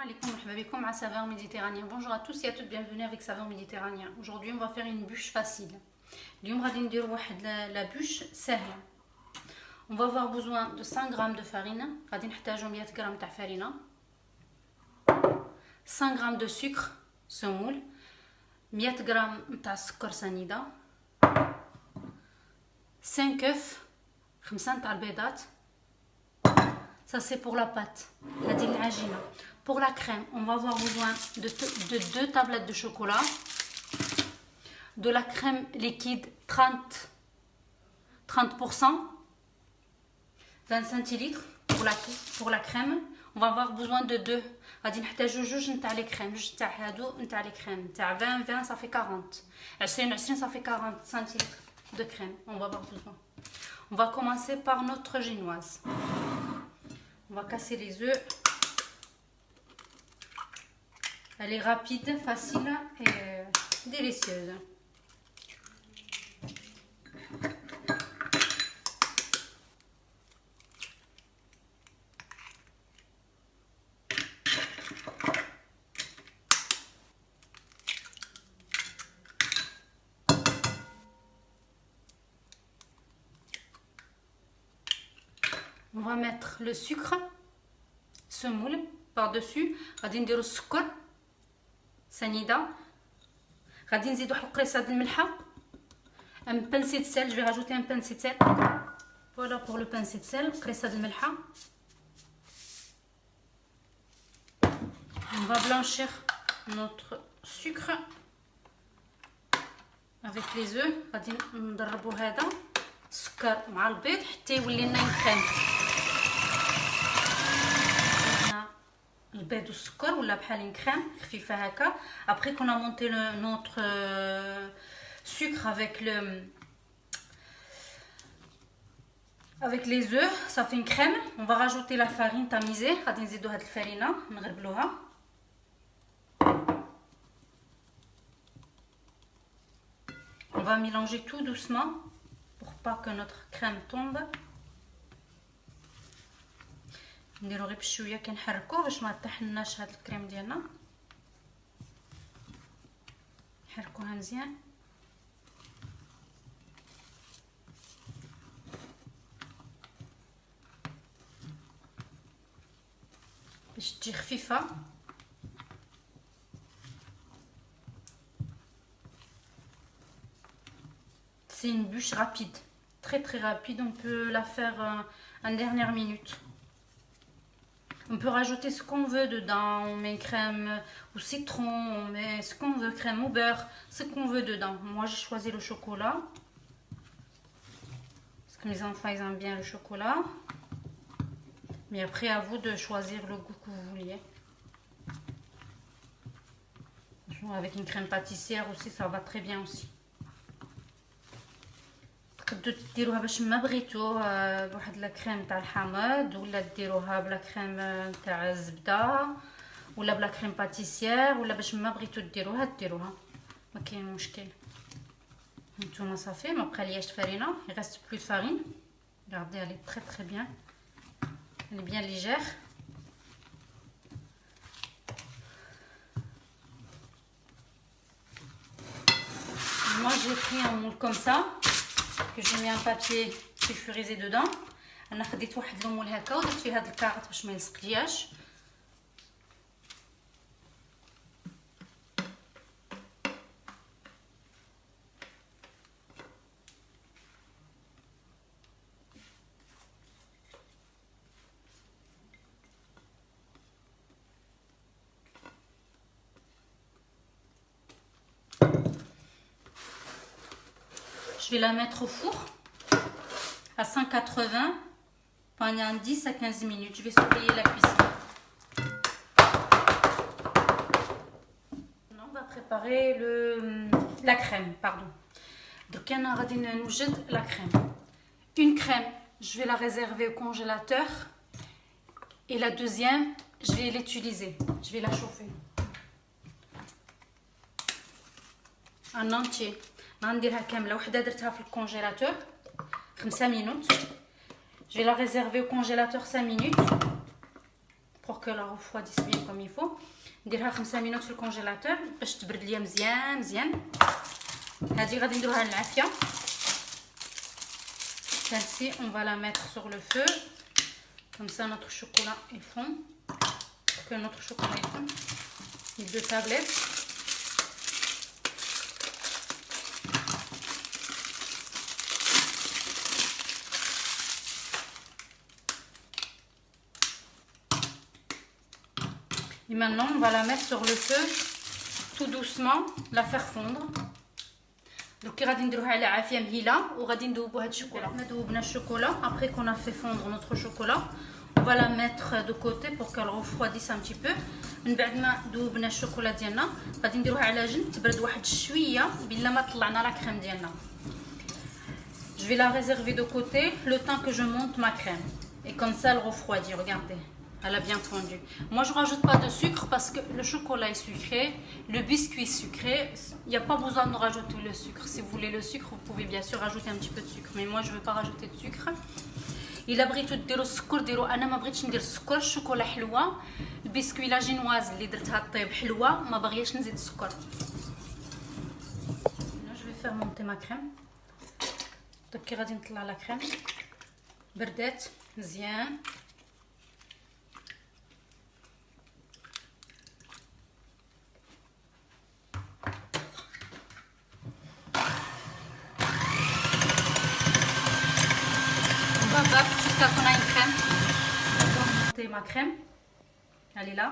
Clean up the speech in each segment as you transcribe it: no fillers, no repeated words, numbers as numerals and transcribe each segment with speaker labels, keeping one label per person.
Speaker 1: Alaikum à saveur méditerranéen. Bonjour à tous et à toutes, bienvenue avec saveur méditerranéen. Aujourd'hui on va faire une bûche facile. اليوم غادي نديرو واحد la bûche سهله. On va avoir besoin de 100 g de farine, غادي نحتاجو 100 g تاع farine, 100 g de sucre سمول, 100 g تاع السكر سنيده, 5 œufs, 5 تاع البيضات. Ça c'est pour la pâte, Pour la crème, on va avoir besoin de 2 tablettes de chocolat, de la crème liquide 30%, 20 centilitres pour la crème. On va avoir besoin de 2. غادي نحتاجو جوج نتاع لي كريم, جوج تاع هادو نتاع لي كريم تاع 20 ça fait 40. 20 ça fait 40 centilitres de crème. On va avoir besoin. On va commencer par notre génoise. On va casser les œufs. Elle est rapide, facile et délicieuse. On va mettre le sucre semoule par-dessus. غادي نديرو السكر سنيده. غادي نزيدو واحد القريصه د الملحه. Un pincé de sel, je vais rajouter un pincé de sel. Voilà pour le pincé de sel, قريصه د الملحه. On va blanchir notre sucre avec les œufs. غادي نضربو هذا السكر مع البيض حتى يولي لنا كريم. البيض والسكر ولا بحال كريم خفيفه هكا. Après qu'on a monté notre sucre avec les œufs, ça fait une crème. On va rajouter la farine tamisée. غادي نزيدو هاد الفرينه نغربلوها. On va mélanger tout doucement pour pas que notre crème tombe. نديرو غير بشويه كنحركوه باش ما طيحناش هاد الكريم ديالنا. نحركوها مزيان. باش تجي خفيفه. C'est une bûche rapide, très rapide. On peut la faire en dernière minute. On peut rajouter ce qu'on veut dedans. On met crème au citron, on met ce qu'on veut, crème au beurre, ce qu'on veut dedans. Moi j'ai choisi le chocolat parce que mes enfants ils aiment bien le chocolat. Mais après à vous de choisir le goût que vous vouliez. Avec une crème pâtissière aussi ça va très bien aussi. تقدروا ديروها باش ما بغيتو بواحد لا كريم تاع الحامض, ولا ديروها بلا كريم تاع الزبده, ولا بلا كريم باتيسير, ولا باش ما بغيتو ديروها ما كاين مشكل. نتوما صافي ما بقى لياش فرينه, il reste plus de farine. Regardez, elle est très bien, elle est bien légère. Moi j'ai pris un moule comme ça que j'ai mis un papier sulfurisé dedans. انا خديت واحد المول هكا ودرت فيه هاد الكاغط باش ما يلصقلياش. Je vais la mettre au four à 180 pendant 10 à 15 minutes. Je vais surveiller la cuisson. On va préparer la crème, pardon. Donc, on va la crème. Une crème, je vais la réserver au congélateur. Et la deuxième, je vais l'utiliser. Je vais la chauffer. En entier. غنديرها كامله. وحده درتها في الكونجيلاتور 5 minutes. Je vais la réserver au congélateur 5 minutes pour que la refroidisse bien comme il faut. نديرها 5 minutes في الكونجيلاتور باش تبرد ليا مزيان مزيان. هذه غادي نديروها للعافيه. Celle-ci on va la mettre sur le feu comme ça notre chocolat est fond. Pour que notre chocolat est fond. Les 2 tablettes. Et maintenant, on va la mettre sur le feu tout doucement, la faire fondre. Donc, غادي نديروها على عافية مهيلة وغادي ندوبوا هاد الشوكولا. ندوبنا الشوكولا. Après qu'on a fait fondre notre chocolat, on va la mettre de côté pour qu'elle refroidisse un petit peu. من بعد ما دوبنا الشوكولا ديالنا غادي نديروها على جنب تبرد واحد شوية بلا ما طلعنا لا كريم ديالنا. Je vais la réserver de côté le temps que je monte ma crème. Et comme ça, elle refroidit. Regardez. Elle a bien fondu. Moi, je rajoute pas de sucre parce que le chocolat est sucré, le biscuit est sucré. Il n'y a pas besoin de rajouter le sucre. Si vous voulez le sucre, vous pouvez bien sûr rajouter un petit peu de sucre. Mais moi, je ne veux pas rajouter de sucre. إلا بغيتو ديروا السكر ديروا. أنا ما بغيتش ندير السكر. الشوكولا حلوة. البسكوي لا جينواز اللي درتها طيب حلوة. ما بغياش نزيد السكر. Je vais faire monter ma crème. Donc كي غادي نطلع لا كريم بردات مزيان. Jusqu'à qu'on a une crème. Je vais monter ma crème. Elle est là.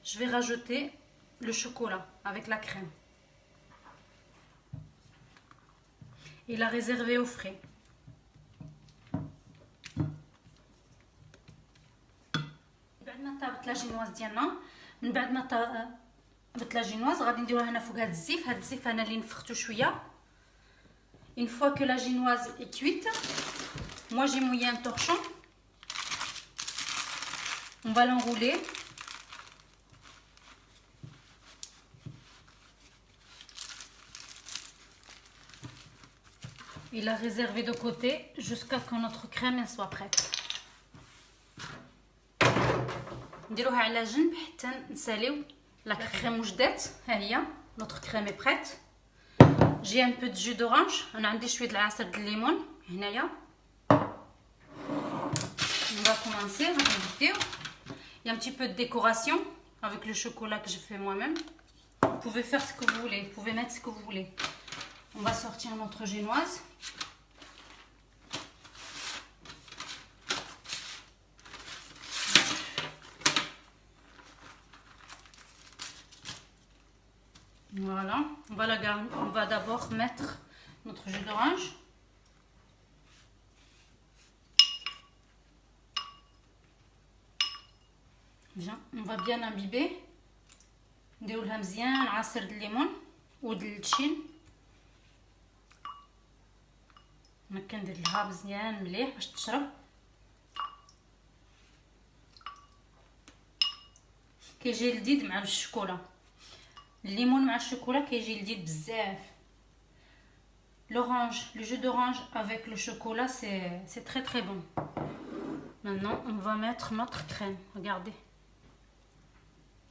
Speaker 1: Je vais rajouter le chocolat avec la crème. Et la réserver au frais. بعد ما طابت لا جينواز ديالنا من بعد ما طابت لا جينواز غادي نديروها هنا فوق هذا الزيف. هذا الزيف انا اللي نفختو شويه. Une fois que la génoise est cuite, moi j'ai mouillé un torchon. On va l'enrouler. Et la réserver de côté jusqu'à ce que notre crème soit prête. نديروها على جنب حتى نساليو لا كريم وجدات. ها هي notre crème est prête. J'ai un peu de jus d'orange. انا عندي شويه العصير د الليمون هنايا. On va commencer. Il y a un petit peu de décoration avec le chocolat que j'ai fait moi-même. Vous pouvez faire ce que vous voulez. Vous pouvez mettre ce que vous voulez. On va sortir notre génoise. Voilà. On va la garnir. On va d'abord mettre notre jus d'orange. Bien, on va bien imbiber. نديرو لها مزيان عصير د الليمون ود التشين. انا كندير لها مزيان مليح باش تشرب. كيجي لذيذ مع الشوكولا. الليمون مع الشوكولا كيجي لذيذ بزاف. L'orange, le jus d'orange avec le chocolat, c'est très très bon. Maintenant, on va mettre notre crème. Regardez.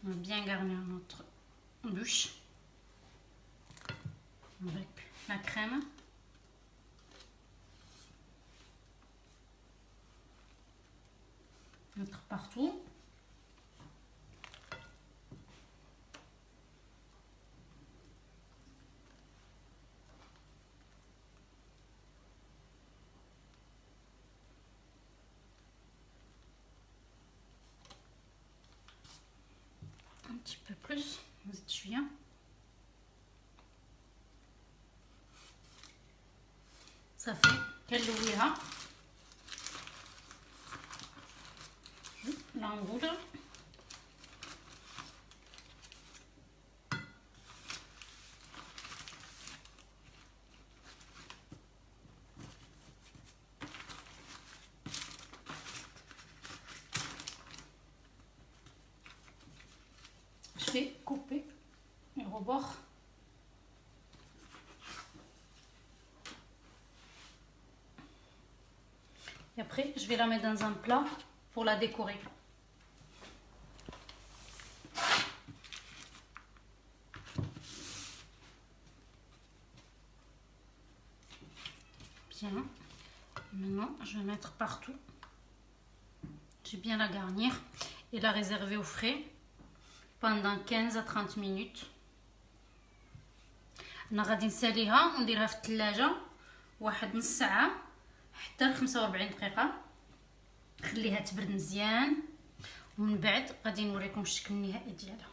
Speaker 1: On va bien garnir notre bûche avec la crème. Mettre partout. Un petit peu plus, نزيد شويه. صافي كنلويها l'enroule. Je vais couper les rebords. Et après, je vais la mettre dans un plat pour la décorer. Maintenant, je vais mettre partout. J'ai bien la garnir et la réserver au frais pendant 15 à 30 minutes. انا غادي نساليها ونديرها في الثلاجه واحد نص ساعه حتى ل 45 دقيقه. خليها تبرد مزيان ومن بعد غادي نوريكم الشكل النهائي ديالها.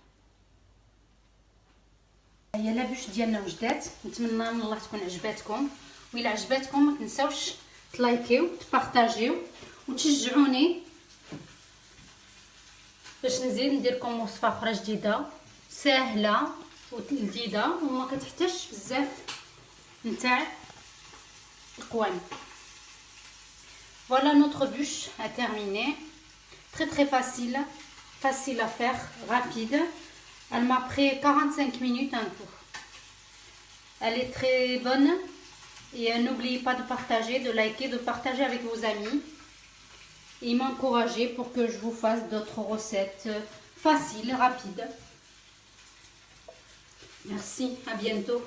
Speaker 1: هي لابوش ديالنا وجدات. نتمنى من الله تكون عجباتكم، وإلا عجباتكم ما تنساوش تلايكيو تبارطاجيو وتشجعوني باش نزيد نديركم وصفه اخرى جديده سهله ولذيذه وما كتحتاجش بزاف نتاع القوام. Voilà, notre bûche a terminé. Très facile à faire, rapide. Elle m'a pris 45 minutes en tout. Elle est très bonne et n'oubliez pas de partager, de liker, de partager avec vos amis et m'encourager pour que je vous fasse d'autres recettes faciles, rapides. Merci, à bientôt.